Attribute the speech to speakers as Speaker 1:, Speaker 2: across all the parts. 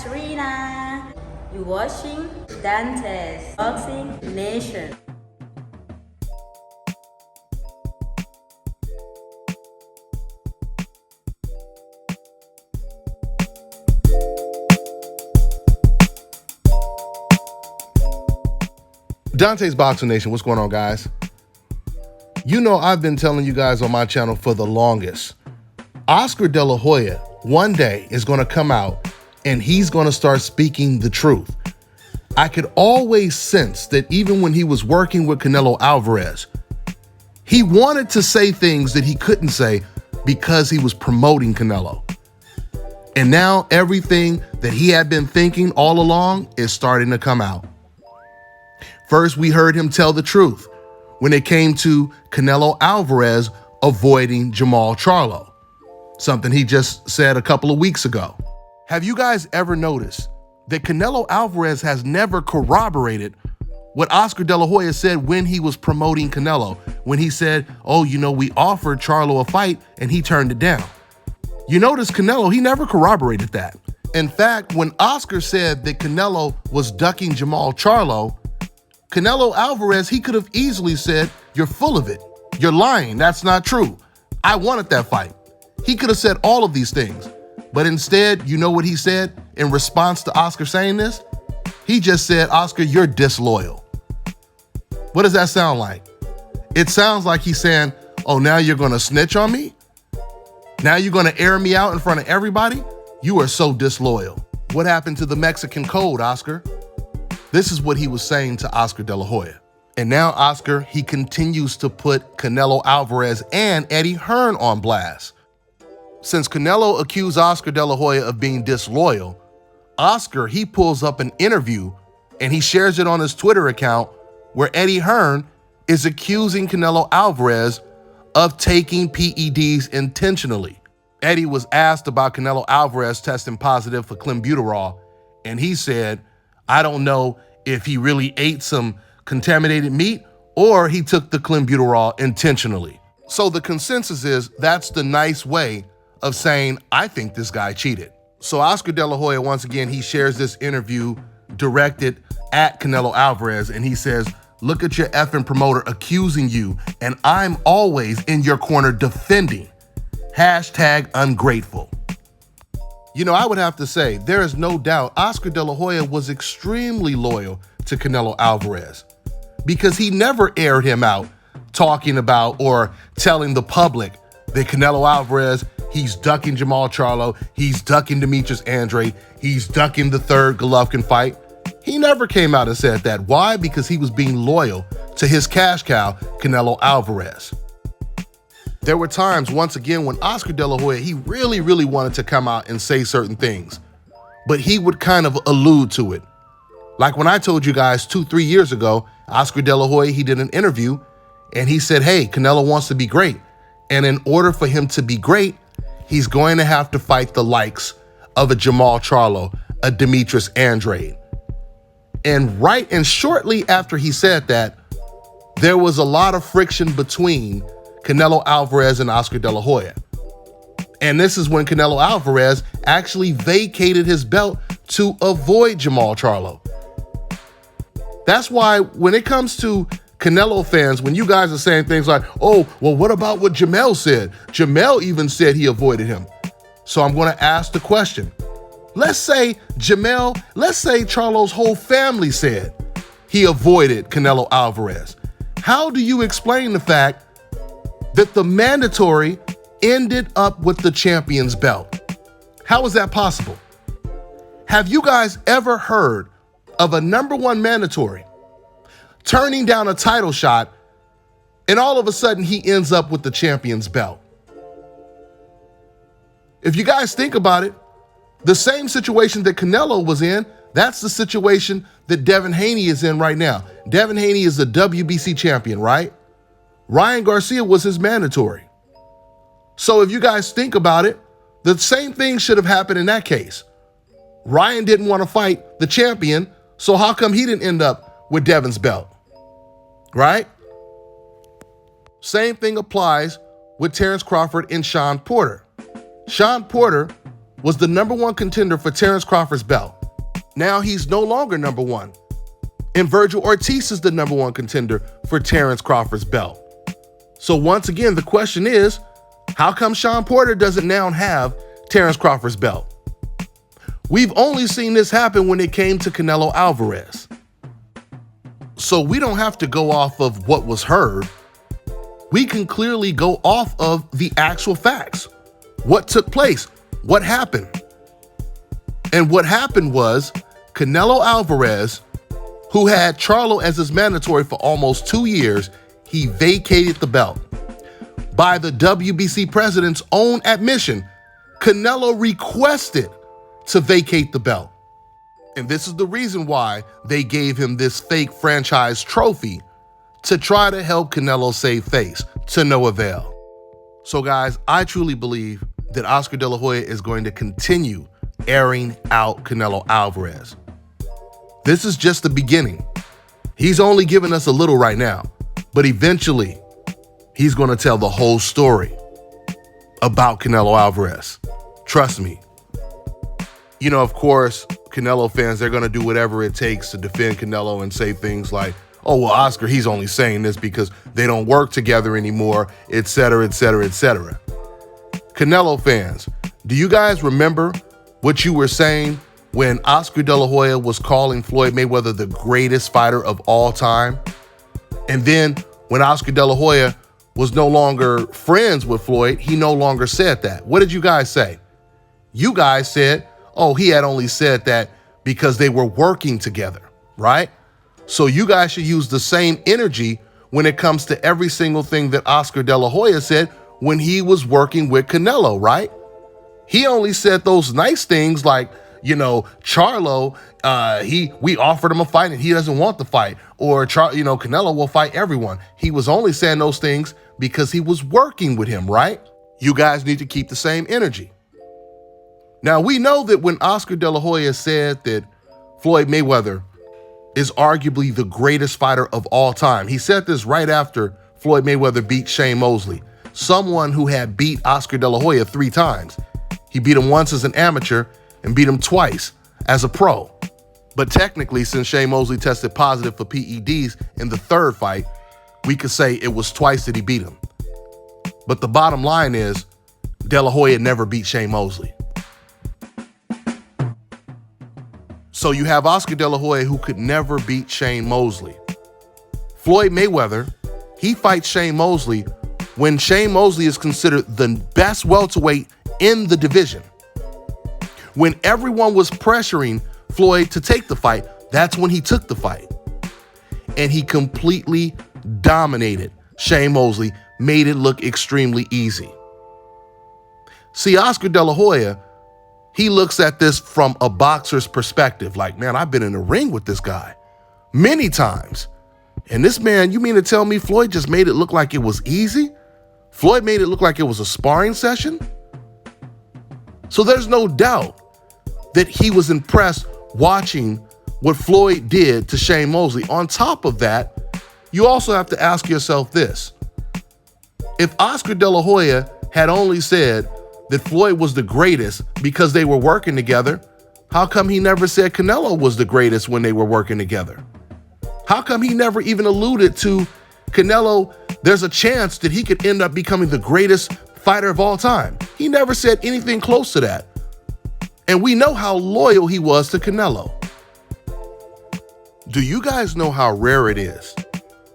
Speaker 1: Katrina. You're watching Dante's Boxing Nation.
Speaker 2: Dante's Boxing Nation, what's going on, guys? You know I've been telling you guys on my channel for the longest. Oscar De La Hoya one day is going to come out and he's going to start speaking the truth. I could always sense that even when he was working with Canelo Alvarez, he wanted to say things that he couldn't say because he was promoting Canelo. And now everything that he had been thinking all along is starting to come out. First, we heard him tell the truth when it came to Canelo Alvarez avoiding Jermall Charlo, something he just said a couple of weeks ago. Have you guys ever noticed that Canelo Alvarez has never corroborated what Oscar De La Hoya said when he was promoting Canelo, when he said, oh, you know, we offered Charlo a fight and he turned it down? You notice Canelo, he never corroborated that. In fact, when Oscar said that Canelo was ducking Jermall Charlo, Canelo Alvarez, he could have easily said, you're full of it. You're lying. That's not true. I wanted that fight. He could have said all of these things. But instead, you know what he said in response to Oscar saying this? He just said, Oscar, you're disloyal. What does that sound like? It sounds like he's saying, oh, now you're going to snitch on me? Now you're going to air me out in front of everybody? You are so disloyal. What happened to the Mexican code, Oscar? This is what he was saying to Oscar De La Hoya. And now Oscar, he continues to put Canelo Alvarez and Eddie Hearn on blast. Since Canelo accused Oscar De La Hoya of being disloyal, Oscar, he pulls up an interview and he shares it on his Twitter account where Eddie Hearn is accusing Canelo Alvarez of taking PEDs intentionally. Eddie was asked about Canelo Alvarez testing positive for clenbuterol, and he said, I don't know if he really ate some contaminated meat or he took the clenbuterol intentionally. So the consensus is that's the nice way of saying, I think this guy cheated. So Oscar De La Hoya, once again, he shares this interview directed at Canelo Alvarez, and he says, look at your effing promoter accusing you, and I'm always in your corner defending. Hashtag ungrateful. You know, I would have to say, there is no doubt Oscar De La Hoya was extremely loyal to Canelo Alvarez because he never aired him out talking about or telling the public that Canelo Alvarez, he's ducking Jermall Charlo, he's ducking Demetrius Andrade, he's ducking the third Golovkin fight. He never came out and said that. Why? Because he was being loyal to his cash cow, Canelo Alvarez. There were times, once again, when Oscar De La Hoya, he really wanted to come out and say certain things, but he would kind of allude to it. Like when I told you guys 2-3 years ago, Oscar De La Hoya, he did an interview and he said, hey, Canelo wants to be great. And in order for him to be great, he's going to have to fight the likes of a Jermall Charlo, a Demetrius Andrade. And shortly after he said that, there was a lot of friction between Canelo Alvarez and Oscar De La Hoya. And this is when Canelo Alvarez actually vacated his belt to avoid Jermall Charlo. That's why when it comes to Canelo fans, when you guys are saying things like, oh, well, what about what Jamel said? Jamel even said he avoided him. So I'm going to ask the question. Let's say Charlo's whole family said he avoided Canelo Alvarez. How do you explain the fact that the mandatory ended up with the champion's belt? How is that possible? Have you guys ever heard of a #1 mandatory turning down a title shot and all of a sudden he ends up with the champion's belt? If you guys think about it, the same situation that Canelo was in, that's the situation that Devin Haney is in right now. Devin Haney is the WBC champion, right? Ryan Garcia was his mandatory. So if you guys think about it, the same thing should have happened in that case. Ryan didn't want to fight the champion, so how come he didn't end up with Devin's belt? Right? Same thing applies with Terrence Crawford and Shawn Porter. Shawn Porter, was the #1 contender for Terrence Crawford's belt. Now he's no longer #1. And Virgil Ortiz is the #1 contender for Terrence Crawford's belt. So once again, the question is, how come Shawn Porter doesn't now have Terrence Crawford's belt? We've only seen this happen when it came to Canelo Alvarez. So we don't have to go off of what was heard. We can clearly go off of the actual facts. What took place? What happened? And what happened was Canelo Alvarez, who had Charlo as his mandatory for almost 2 years, he vacated the belt. By the WBC president's own admission, Canelo requested to vacate the belt. And this is the reason why they gave him this fake franchise trophy, to try to help Canelo save face, to no avail. So guys, I truly believe that Oscar De La Hoya is going to continue airing out Canelo Alvarez. This is just the beginning. He's only giving us a little right now, but eventually he's going to tell the whole story about Canelo Alvarez. Trust me. You know, of course, Canelo fans, they're going to do whatever it takes to defend Canelo and say things like, oh, well, Oscar, he's only saying this because they don't work together anymore, etc., etc., etc. Canelo fans, do you guys remember what you were saying when Oscar De La Hoya was calling Floyd Mayweather the greatest fighter of all time? And then when Oscar De La Hoya was no longer friends with Floyd, he no longer said that. What did you guys say? You guys said, oh, he had only said that because they were working together, right? So you guys should use the same energy when it comes to every single thing that Oscar De La Hoya said when he was working with Canelo, right? He only said those nice things like, you know, Charlo, we offered him a fight and he doesn't want the fight. Or, Canelo will fight everyone. He was only saying those things because he was working with him, right? You guys need to keep the same energy. Now, we know that when Oscar De La Hoya said that Floyd Mayweather is arguably the greatest fighter of all time, he said this right after Floyd Mayweather beat Shane Mosley, someone who had beat Oscar De La Hoya 3 times. He beat him once as an amateur and beat him twice as a pro. But technically, since Shane Mosley tested positive for PEDs in the 3rd fight, we could say it was twice that he beat him. But the bottom line is, De La Hoya never beat Shane Mosley. So you have Oscar De La Hoya, who could never beat Shane Mosley. Floyd Mayweather, he fights Shane Mosley when Shane Mosley is considered the best welterweight in the division. When everyone was pressuring Floyd to take the fight, that's when he took the fight. And he completely dominated Shane Mosley, made it look extremely easy. See, Oscar De La Hoya, he looks at this from a boxer's perspective. Like, man, I've been in the ring with this guy many times. And this man, you mean to tell me Floyd just made it look like it was easy? Floyd made it look like it was a sparring session? So there's no doubt that he was impressed watching what Floyd did to Shane Mosley. On top of that, you also have to ask yourself this. If Oscar De La Hoya had only said that Floyd was the greatest because they were working together, how come he never said Canelo was the greatest when they were working together? How come he never even alluded to Canelo, there's a chance that he could end up becoming the greatest fighter of all time? He never said anything close to that. And we know how loyal he was to Canelo. Do you guys know how rare it is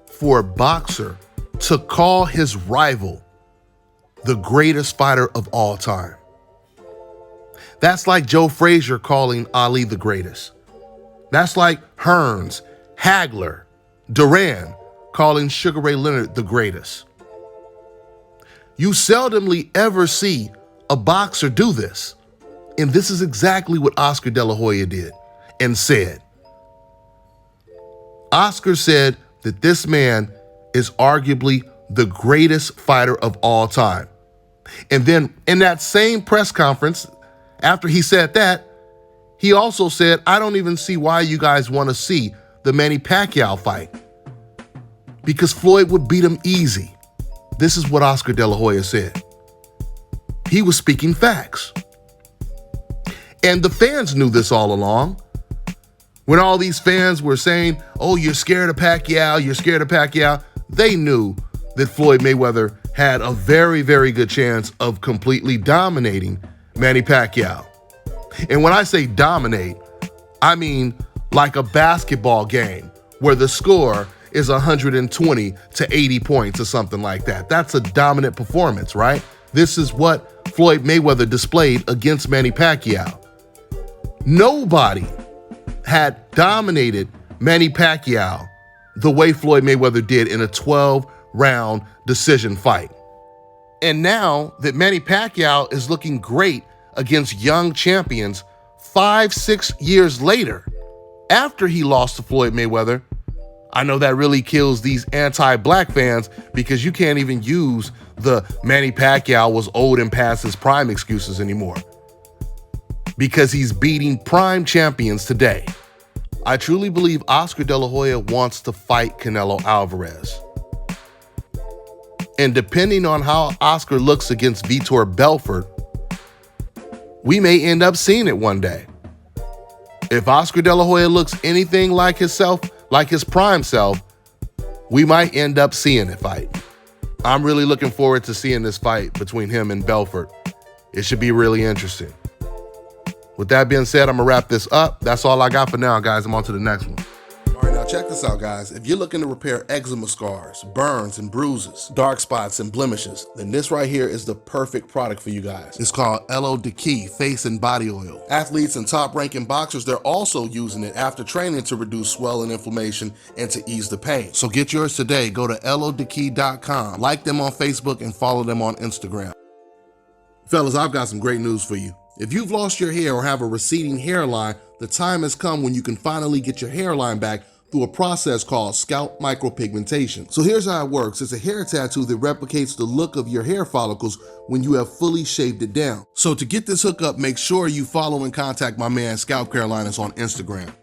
Speaker 2: for a boxer to call his rival the greatest fighter of all time? That's like Joe Frazier calling Ali the greatest. That's like Hearns, Hagler, Duran calling Sugar Ray Leonard the greatest. You seldomly ever see a boxer do this. And this is exactly what Oscar De La Hoya did and said. Oscar said that this man is arguably the greatest fighter of all time. And then in that same press conference, after he said that, he also said, I don't even see why you guys want to see the Manny Pacquiao fight, because Floyd would beat him easy. This is what Oscar De La Hoya said. He was speaking facts. And the fans knew this all along. When all these fans were saying, oh, you're scared of Pacquiao, you're scared of Pacquiao, they knew that Floyd Mayweather had a very, very good chance of completely dominating Manny Pacquiao. And when I say dominate, I mean like a basketball game where the score is 120 to 80 points or something like that. That's a dominant performance, right? This is what Floyd Mayweather displayed against Manny Pacquiao. Nobody had dominated Manny Pacquiao the way Floyd Mayweather did in a 12-round decision fight. And now that Manny Pacquiao is looking great against young champions 5-6 years later, after he lost to Floyd Mayweather, I know that really kills these anti-black fans because you can't even use the Manny Pacquiao was old and past his prime excuses anymore, because he's beating prime champions today. I truly believe Oscar De La Hoya wants to fight Canelo Alvarez. And depending on how Oscar looks against Vitor Belfort, we may end up seeing it one day. If Oscar De La Hoya looks anything like himself, like his prime self, we might end up seeing it fight. I'm really looking forward to seeing this fight between him and Belfort. It should be really interesting. With that being said, I'm gonna wrap this up. That's all I got for now, guys. I'm on to the next one. All right, now check this out, guys. If you're looking to repair eczema scars, burns and bruises, dark spots and blemishes, then this right here is the perfect product for you guys. It's called Elo Diki Face and Body Oil. Athletes and top-ranking boxers, they're also using it after training to reduce swelling, inflammation, and to ease the pain. So get yours today. Go to elodiki.com, like them on Facebook, and follow them on Instagram. Fellas, I've got some great news for you. If you've lost your hair or have a receding hairline, the time has come when you can finally get your hairline back through a process called Scalp Micropigmentation. So here's how it works. It's a hair tattoo that replicates the look of your hair follicles when you have fully shaved it down. So to get this hookup, make sure you follow and contact my man Scalp Carolinas on Instagram.